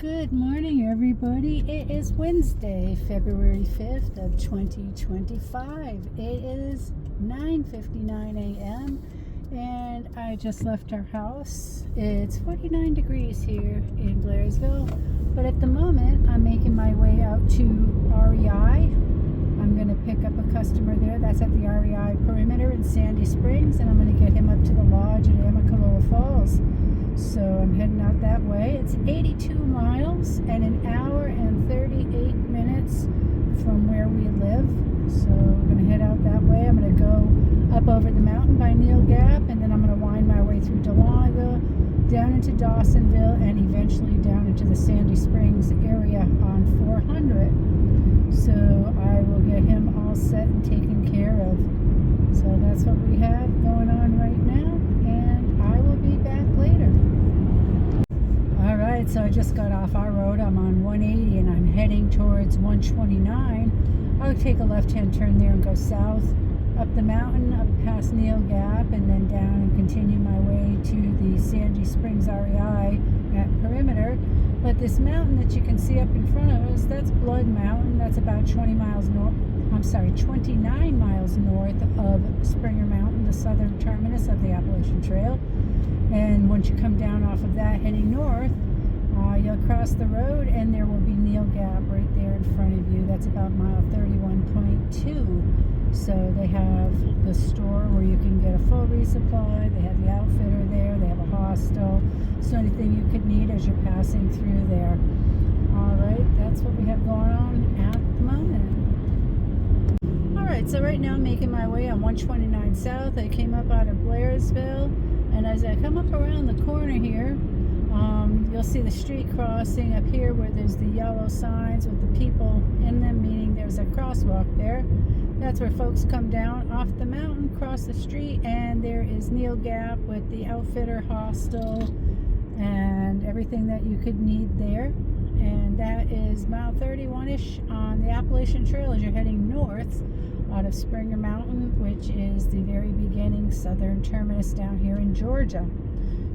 Good morning, everybody. It is Wednesday, February 5th of 2025. It is 9:59 a.m. and I just left our house. It's 49 degrees here in Blairsville, but at the moment I'm making my way out to REI. I'm going to pick up a customer there. That's at the REI perimeter in Sandy Springs, and I'm going to get him up to the lodge at Amicalola Falls. So I'm heading out that way. It's 82 miles and an hour and 38 minutes from where we live. So we're going to head out that way. I'm going to go up over the mountain by Neal Gap, and then I'm going to wind my way through Dahlonega, down into Dawsonville, and eventually down into the Sandy Springs area on 400. So I will get him all set and taken care of. So that's what we have going on right now, and I will be back later. Alright, so I just got off our road. I'm on 180 and I'm heading towards 129. I'll take a left-hand turn there and go south, up the mountain, up past Neal Gap, and then down and continue my way to the Sandy Springs REI at Perimeter. But this mountain that you can see up in front of us, that's Blood Mountain. That's about 29 miles north of Springer Mountain, the southern terminus of the Appalachian Trail. And once you come down off of that, heading north, you'll cross the road and there will be Neal Gap right there in front of you. That's about mile 31.2. So they have the store where you can get a full resupply. They have the outfitter there. They have a hostel. So anything you could need as you're passing through there. All right, that's what we have going on at the moment. All right, so right now I'm making my way on 129 South. I came up out of Blairsville, and as I come up around the corner here, you'll see the street crossing up here where there's the yellow signs with the people in them, meaning there's a crosswalk there. That's where folks come down off the mountain, cross the street, and there is Neal Gap with the outfitter, hostel, and everything that you could need there. And that is mile 31-ish on the Appalachian Trail as you're heading north out of Springer Mountain, which is the very beginning southern terminus down here in Georgia.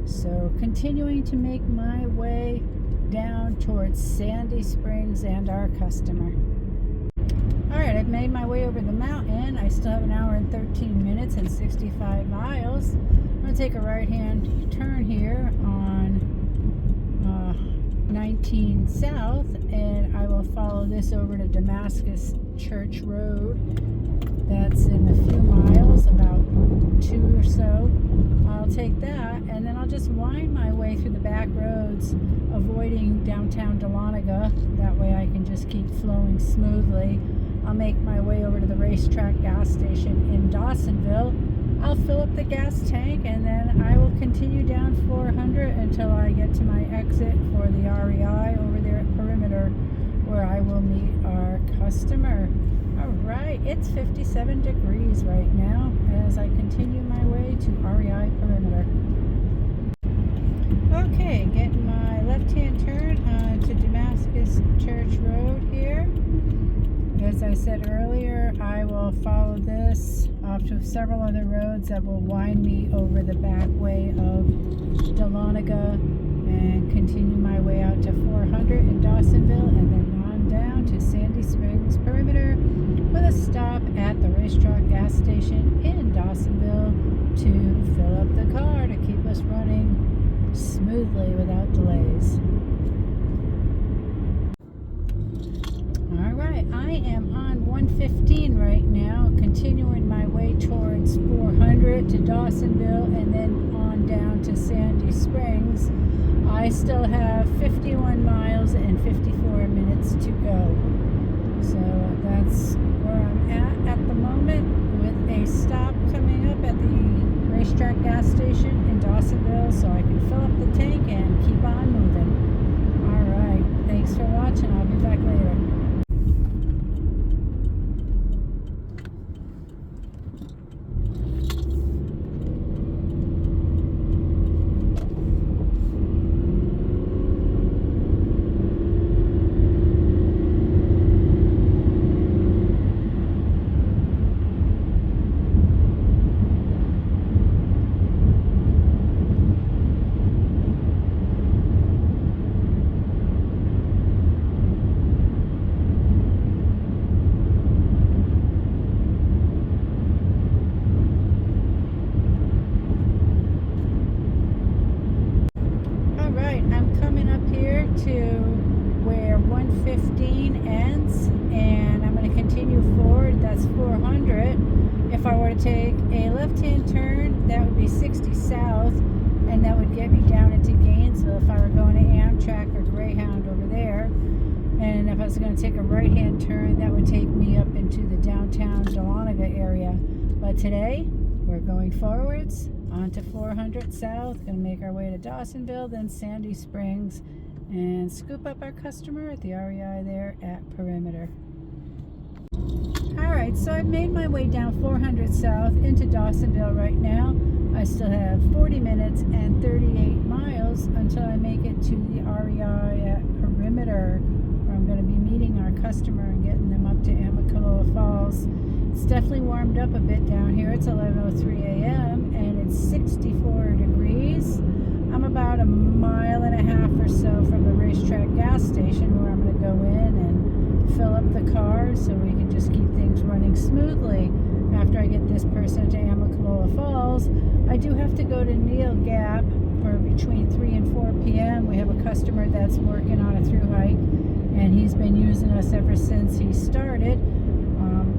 So continuing to make my way down towards Sandy Springs and our customer. Alright, I've made my way over the mountain. I still have an hour and 13 minutes and 65 miles. I'm going to take a right-hand turn here on 19 South, and I will follow this over to Damascus Church Road. That's in a few miles, about 2 or so. I'll take that, and then I'll just wind my way through the back roads, avoiding downtown Dahlonega. That way I can just keep flowing smoothly. I'll make my way over to the racetrack gas station in Dawsonville. I'll fill up the gas tank, and then I will continue down 400 until I get to my exit for the REI over there at Perimeter, where I will meet our customer. Alright, it's 57 degrees right now as I continue my way to REI Perimeter. Okay, getting my left-hand turn onto Damascus Church Road here. As I said earlier, I will follow this off to several other roads that will wind me over the back way of Dahlonega and continue my way out to 400 in Dawsonville, and then on down to Sandy Springs Perimeter with a stop at the racetrack gas station in Dawsonville to fill up the car to keep us running smoothly without delays. Alright, I am on 115 right now, continuing my way towards 400 to Dawsonville and then on down to Sandy Springs. I still have 51 miles and 54 minutes to go. So that's where I'm at the moment, with a stop coming up at the racetrack gas station in Dawsonville so I can fill up the tank and keep on moving. Alright, thanks for watching. I'll be back later. to where 115 ends, and I'm going to continue forward. That's 400. If I were to take a left-hand turn, that would be 60 south, and that would get me down into Gainesville if I were going to Amtrak or Greyhound over there. And if I was going to take a right-hand turn, that would take me up into the downtown Dahlonega area. But today, we're going forwards onto 400 south, going to make our way to Dawsonville, then Sandy Springs, and scoop up our customer at the REI there at Perimeter. Alright, so I've made my way down 400 south into Dawsonville right now. I still have 40 minutes and 38 miles until I make it to the REI at Perimeter, where I'm going to be meeting our customer and getting them up to Amicalola Falls. It's definitely warmed up a bit down here. It's 11:03 a.m. and it's 64 degrees. I'm about a mile and a half or so from the racetrack gas station, where I'm going to go in and fill up the car so we can just keep things running smoothly. After I get this person to Amicalola Falls, I do have to go to Neal Gap for between 3 and 4 p.m. We have a customer that's working on a through hike, and he's been using us ever since he started.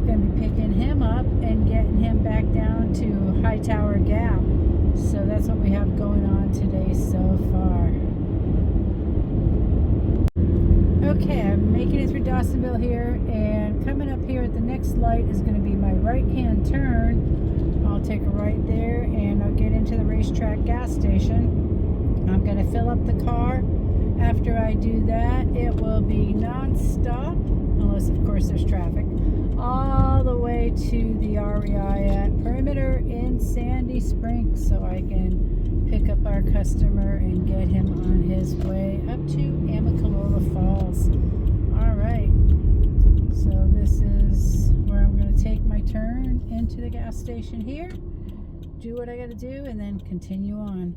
Going to be picking him up and getting him back down to Hightower Gap. So that's what we have going on today so far. Okay, I'm making it through Dawsonville here, and coming up here at the next light is going to be my right-hand turn. I'll take a right there and I'll get into the racetrack gas station. I'm going to fill up the car. After I do that, it will be non-stop, unless of course there's traffic, all the way to the REI at Perimeter in Sandy Springs, so I can pick up our customer and get him on his way up to Amicalola Falls. Alright, so this is where I'm going to take my turn into the gas station here, do what I got to do, and then continue on.